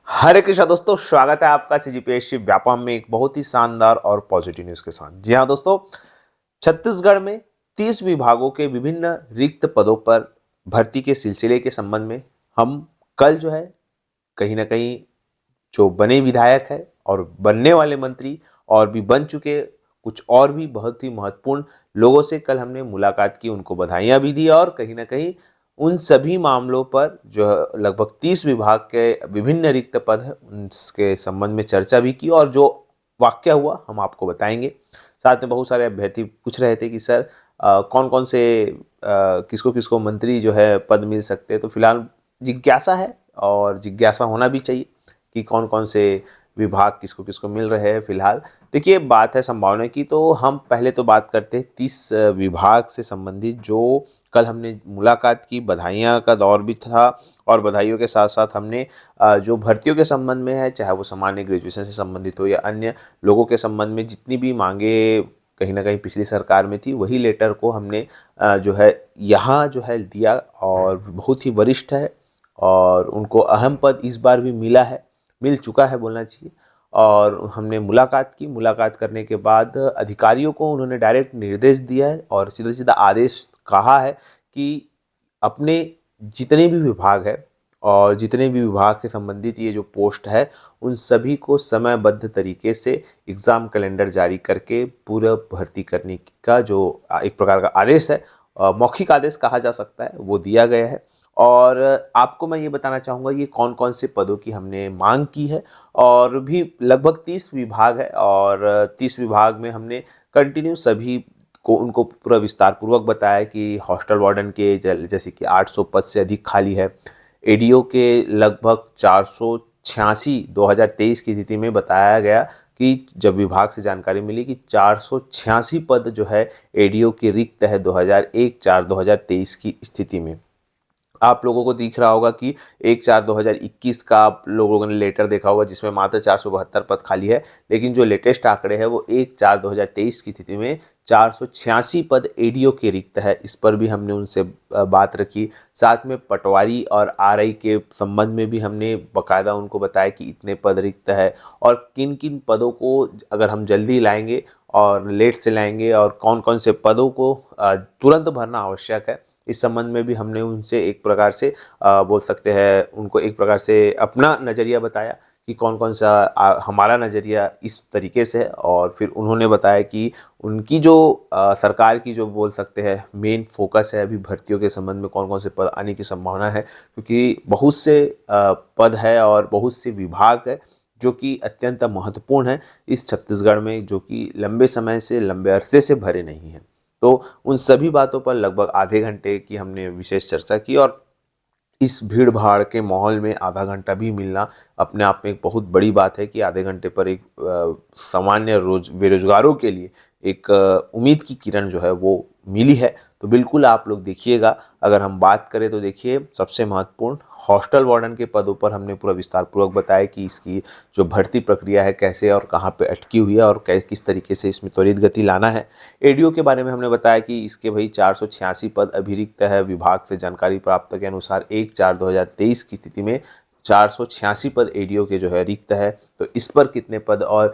हरे कृष्णा दोस्तों, स्वागत है आपका सीजीपीएससी व्यापम में एक बहुत ही शानदार और पॉजिटिव न्यूज के साथ। जी हाँ दोस्तों, छत्तीसगढ़ में 30 विभागों के विभिन्न रिक्त पदों पर भर्ती के सिलसिले के संबंध में हम कल जो है कहीं ना कहीं जो बने विधायक है और बनने वाले मंत्री और भी बन चुके कुछ और भी बहुत ही महत्वपूर्ण लोगों से कल हमने मुलाकात की, उनको बधाइयां भी दी और कहीं ना कहीं उन सभी मामलों पर जो लगभग 30 विभाग के विभिन्न रिक्त पद हैं उनके संबंध में चर्चा भी की और जो वाक्य हुआ हम आपको बताएंगे। साथ में बहुत सारे अभ्यर्थी पूछ रहे थे कि सर कौन कौन से किसको किसको मंत्री जो है पद मिल सकते हैं, तो फिलहाल जिज्ञासा है और जिज्ञासा होना भी चाहिए कि कौन कौन से विभाग किसको किसको मिल रहे हैं। फिलहाल देखिए, बात है संभावना की, तो हम पहले तो बात करते हैं 30 विभाग से संबंधित जो कल हमने मुलाकात की। बधाइयाँ का दौर भी था और बधाइयों के साथ साथ हमने जो भर्तियों के संबंध में है, चाहे वो सामान्य ग्रेजुएशन से संबंधित हो या अन्य लोगों के संबंध में जितनी भी मांगे कहीं ना कहीं पिछली सरकार में थी, वही लेटर को हमने जो है यहाँ जो है दिया और बहुत ही वरिष्ठ है और उनको अहम पद इस बार भी मिल चुका है बोलना चाहिए। और हमने मुलाकात की, मुलाकात करने के बाद अधिकारियों को उन्होंने डायरेक्ट निर्देश दिया है और सीधा सीधा आदेश कहा है कि अपने जितने भी विभाग है और जितने भी विभाग से संबंधित ये जो पोस्ट है उन सभी को समयबद्ध तरीके से एग्ज़ाम कैलेंडर जारी करके पूरा भर्ती करने का जो एक प्रकार का आदेश है, मौखिक आदेश कहा जा सकता है, वो दिया गया है। और आपको मैं ये बताना चाहूँगा ये कौन कौन से पदों की हमने मांग की है। और भी लगभग 30 विभाग है और 30 विभाग में हमने कंटिन्यू सभी को उनको पूरा विस्तार पूर्वक बताया कि हॉस्टल वार्डन के जैसे कि 800 पद से अधिक खाली है। एडीओ के लगभग 486 2023 की स्थिति में बताया गया कि जब विभाग से जानकारी मिली कि 486 पद जो है एडीओ के रिक्त है 2001-4-2023 की स्थिति में। आप लोगों को दिख रहा होगा कि 1/4/2021 का आप लोगों ने लेटर देखा होगा जिसमें मात्र 472 पद खाली है, लेकिन जो लेटेस्ट आंकड़े हैं वो 1/4/2023 की स्थिति में 486 पद एडीओ के रिक्त है। इस पर भी हमने उनसे बात रखी। साथ में पटवारी और आरआई के संबंध में भी हमने बकायदा उनको बताया कि इतने पद रिक्त है और किन किन पदों को अगर हम जल्दी लाएंगे और लेट से लाएंगे और कौन कौन से पदों को तुरंत भरना आवश्यक है। इस संबंध में भी हमने उनसे एक प्रकार से बोल सकते हैं उनको एक प्रकार से अपना नज़रिया बताया कि कौन कौन सा हमारा नज़रिया इस तरीके से है। और फिर उन्होंने बताया कि उनकी जो सरकार की जो बोल सकते हैं मेन फोकस है अभी भर्तियों के संबंध में कौन कौन से पद आने की संभावना है, क्योंकि बहुत से पद है और बहुत से विभाग है जो कि अत्यंत महत्वपूर्ण है इस छत्तीसगढ़ में, जो कि लंबे समय से लंबे अरसे से भरे नहीं हैं। तो उन सभी बातों पर लगभग आधे घंटे की हमने विशेष चर्चा की और इस भीड़ भाड़ के माहौल में आधा घंटा भी मिलना अपने आप में एक बहुत बड़ी बात है कि आधे घंटे पर एक सामान्य बेरोजगारों के लिए एक उम्मीद की किरण जो है वो मिली है। तो बिल्कुल आप लोग देखिएगा। अगर हम बात करें तो देखिए, सबसे महत्वपूर्ण हॉस्टल वार्डन के पदों पर हमने पूरा विस्तार पूर्वक बताया कि इसकी जो भर्ती प्रक्रिया है कैसे और कहाँ पे अटकी हुई है और किस तरीके से इसमें त्वरित गति लाना है। एडीओ के बारे में हमने बताया कि इसके भाई 486 पद अभी रिक्त है। विभाग से जानकारी प्राप्त के अनुसार 1/4/2023 की स्थिति में 486 पद एडीओ के जो है रिक्त है। तो इस पर कितने पद और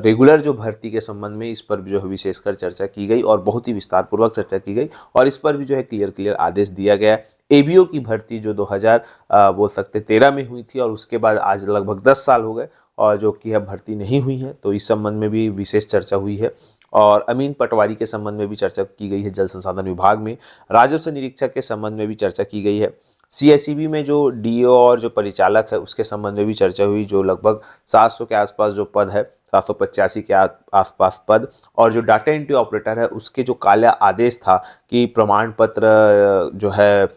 रेगुलर जो भर्ती के संबंध में इस पर भी जो है विशेषकर चर्चा की गई और बहुत ही विस्तार पूर्वक चर्चा की गई और इस पर भी जो है क्लियर आदेश दिया गया। एबीओ की भर्ती जो 2000 बोल सकते 13 में हुई थी और उसके बाद आज लगभग 10 साल हो गए और जो कि अब भर्ती नहीं हुई है, तो इस संबंध में भी विशेष चर्चा हुई है। और अमीन पटवारी के संबंध में भी चर्चा की गई है। जल संसाधन विभाग में राजस्व निरीक्षक के संबंध में भी चर्चा की गई है। सीएसईबी में जो डीओ और जो परिचालक है उसके संबंध में भी चर्चा हुई, जो लगभग 700 के आसपास जो पद है, 785 के आसपास पद। और जो डाटा एंट्री ऑपरेटर है उसके जो काला आदेश था कि प्रमाण पत्र जो है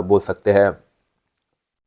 बोल सकते हैं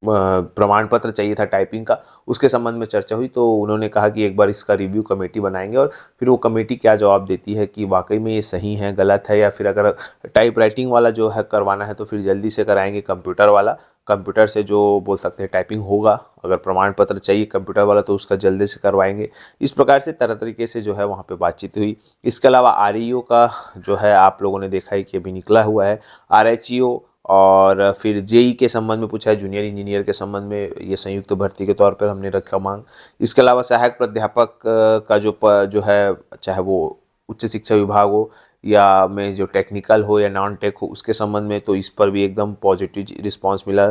प्रमाण पत्र चाहिए था टाइपिंग का, उसके संबंध में चर्चा हुई। तो उन्होंने कहा कि एक बार इसका रिव्यू कमेटी बनाएंगे और फिर वो कमेटी क्या जवाब देती है कि वाकई में ये सही है गलत है, या फिर अगर टाइप राइटिंग वाला जो है करवाना है तो फिर जल्दी से कराएंगे कंप्यूटर वाला, कंप्यूटर से जो बोल सकते हैं टाइपिंग होगा। अगर प्रमाण पत्र चाहिए कंप्यूटर वाला तो उसका जल्दी से करवाएंगे। इस प्रकार से तरह तरीके से जो है वहाँ पे बातचीत हुई। इसके अलावा आरईओ का जो है आप लोगों ने देखा है कि अभी निकला हुआ है। आरएचईओ और फिर जेई के संबंध में पूछा है, जूनियर इंजीनियर के संबंध में ये संयुक्त भर्ती के तौर पर हमने रखा मांग। इसके अलावा सहायक प्राध्यापक का जो है, चाहे वो उच्च शिक्षा विभाग हो या में जो टेक्निकल हो या नॉन टेक हो, उसके संबंध में तो इस पर भी एकदम पॉजिटिव रिस्पांस मिला।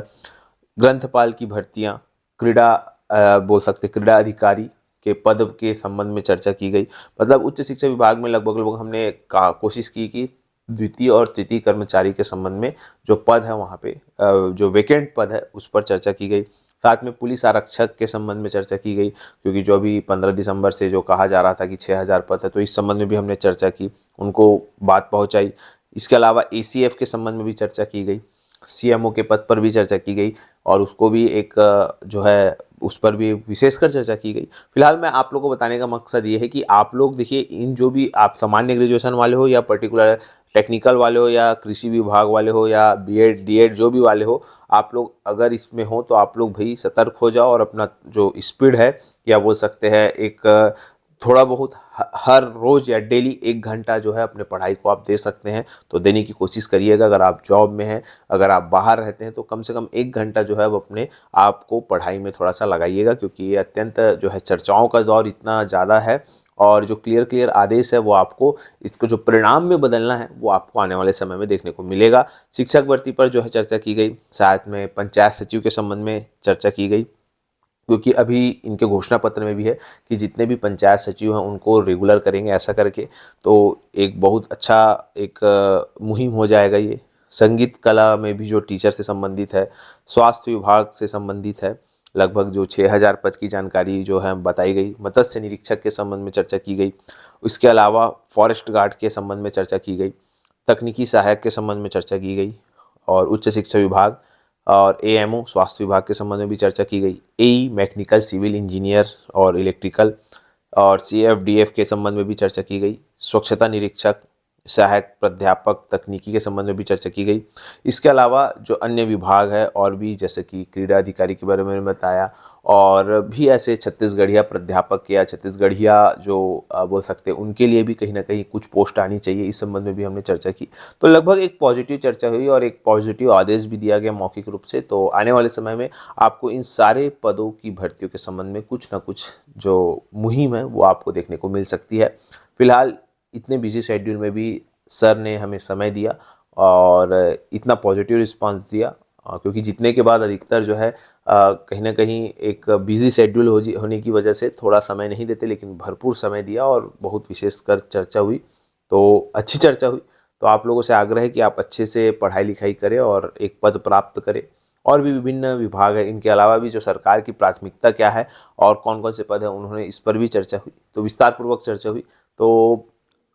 ग्रंथपाल की भर्तियां, क्रीड़ा बोल सकते क्रीड़ा अधिकारी के पद के संबंध में चर्चा की गई। मतलब उच्च शिक्षा विभाग में लगभग लगभग हमने कोशिश की कि द्वितीय और तृतीय कर्मचारी के संबंध में जो पद है वहाँ पे जो वेकेंट पद है उस पर चर्चा की गई। साथ में पुलिस आरक्षक के संबंध में चर्चा की गई, क्योंकि जो अभी 15 दिसंबर से जो कहा जा रहा था कि 6000 पद है, तो इस संबंध में भी हमने चर्चा की, उनको बात पहुंचाई। इसके अलावा एसीएफ के संबंध में भी चर्चा की गई, सीएमओ के पद पर भी चर्चा की गई और उसको भी एक जो है उस पर भी विशेषकर चर्चा की गई। फिलहाल मैं आप लोगों को बताने का मकसद ये है कि आप लोग देखिए, इन जो भी आप सामान्य ग्रेजुएशन वाले हो या पर्टिकुलर टेक्निकल वाले हो या कृषि विभाग वाले हो या बीएड डीएड जो भी वाले हो, आप लोग अगर इसमें हो तो आप लोग भाई सतर्क हो जाओ और अपना जो स्पीड है या बोल सकते हैं एक थोड़ा बहुत हर रोज़ या डेली 1 घंटा जो है अपने पढ़ाई को आप दे सकते हैं, तो देने की कोशिश करिएगा। अगर आप जॉब में हैं, अगर आप बाहर रहते हैं, तो कम से कम 1 घंटा जो है वो अपने आप को पढ़ाई में थोड़ा सा लगाइएगा, क्योंकि ये अत्यंत जो है चर्चाओं का दौर इतना ज़्यादा है और जो क्लियर आदेश है वो आपको इसको जो परिणाम में बदलना है वो आपको आने वाले समय में देखने को मिलेगा। शिक्षक भर्ती पर जो है चर्चा की गई, साथ में पंचायत सचिव के संबंध में चर्चा की गई, क्योंकि अभी इनके घोषणा पत्र में भी है कि जितने भी पंचायत सचिव हैं उनको रेगुलर करेंगे, ऐसा करके तो एक बहुत अच्छा एक मुहिम हो जाएगा ये। संगीत कला में भी जो टीचर से संबंधित है, स्वास्थ्य विभाग से संबंधित है, लगभग जो 6000 पद की जानकारी जो है बताई गई। मत्स्य निरीक्षक के संबंध में चर्चा की गई। इसके अलावा फॉरेस्ट गार्ड के संबंध में चर्चा की गई, तकनीकी सहायक के संबंध में चर्चा की गई और उच्च शिक्षा विभाग और एएमओ स्वास्थ्य विभाग के संबंध में भी चर्चा की गई। एई मैकेनिकल सिविल इंजीनियर और इलेक्ट्रिकल और सीएफडीएफ के संबंध में भी चर्चा की गई। स्वच्छता निरीक्षक, सहायक प्राध्यापक तकनीकी के संबंध में भी चर्चा की गई। इसके अलावा जो अन्य विभाग है और भी, जैसे कि क्रीड़ा अधिकारी के बारे में बताया, और भी ऐसे छत्तीसगढ़िया प्राध्यापक या छत्तीसगढ़िया जो बोल सकते हैं उनके लिए भी कहीं ना कहीं कुछ पोस्ट आनी चाहिए, इस संबंध में भी हमने चर्चा की। तो लगभग एक पॉजिटिव चर्चा हुई और एक पॉजिटिव आदेश भी दिया गया मौखिक रूप से। तो आने वाले समय में आपको इन सारे पदों की भर्तियों के संबंध में कुछ ना कुछ जो मुहिम है वो आपको देखने को मिल सकती है। फिलहाल इतने बिजी शेड्यूल में भी सर ने हमें समय दिया और इतना पॉजिटिव रिस्पांस दिया, क्योंकि जीतने के बाद अधिकतर जो है कहीं ना कहीं एक बिजी शेड्यूल होने की वजह से थोड़ा समय नहीं देते, लेकिन भरपूर समय दिया और बहुत विशेषकर चर्चा हुई, तो अच्छी चर्चा हुई। तो आप लोगों से आग्रह है कि आप अच्छे से पढ़ाई लिखाई करें और एक पद प्राप्त करें। और भी विभिन्न विभाग है, इनके अलावा भी जो सरकार की प्राथमिकता क्या है और कौन कौन से पद हैं, उन्होंने इस पर भी चर्चा हुई, तो विस्तार पूर्वक चर्चा हुई। तो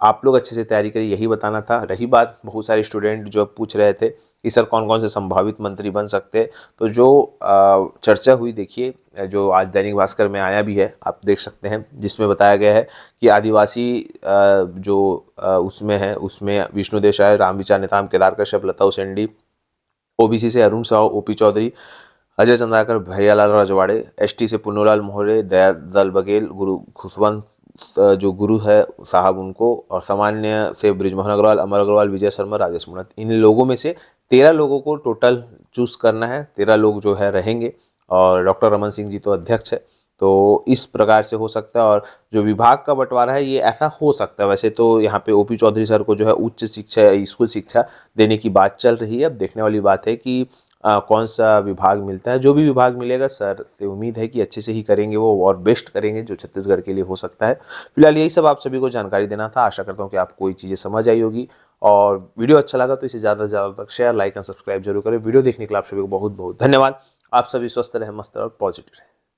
आप लोग अच्छे से तैयारी करिए, यही बताना था। रही बात, बहुत सारे स्टूडेंट जो पूछ रहे थे कि सर कौन कौन से संभावित मंत्री बन सकते हैं, तो जो चर्चा हुई, देखिए जो आज दैनिक भास्कर में आया भी है, आप देख सकते हैं, जिसमें बताया गया है कि आदिवासी जो उसमें है, उसमें विष्णुदेव साय, रामविचार नेताम, केदार कश्यप, लता उसेंडी, ओबीसी से अरुण साहू, ओपी चौधरी, अजय चंद्राकर, भैयालाल रजवाड़े, एसटी से पुन्नूलाल मोहरे, दयादल बघेल, गुरु खुशवंत जो गुरु है साहब उनको, और सामान्य से बृजमोहन अग्रवाल, अमर अग्रवाल, विजय शर्मा, राजेश मुणत, इन लोगों में से 13 लोगों को टोटल चूज करना है। 13 लोग जो है रहेंगे और डॉक्टर रमन सिंह जी तो अध्यक्ष है, तो इस प्रकार से हो सकता है। और जो विभाग का बंटवारा है ये ऐसा हो सकता है, वैसे तो यहाँ पे ओपी चौधरी सर को जो है उच्च शिक्षा या स्कूल शिक्षा देने की बात चल रही है। अब देखने वाली बात है कि कौन सा विभाग मिलता है। जो भी विभाग मिलेगा, सर से उम्मीद है कि अच्छे से ही करेंगे वो और बेस्ट करेंगे जो छत्तीसगढ़ के लिए हो सकता है। फिलहाल यही सब आप सभी को जानकारी देना था। आशा करता हूँ कि आपको ये चीज़ें समझ आई होगी और वीडियो अच्छा लगा तो इसे ज़्यादा से ज़्यादा तक शेयर, लाइक एंड सब्सक्राइब जरूर करें। वीडियो देखने के लिए आप सभी को बहुत बहुत धन्यवाद। आप सभी स्वस्थ रहें, मस्त और पॉजिटिव रहें।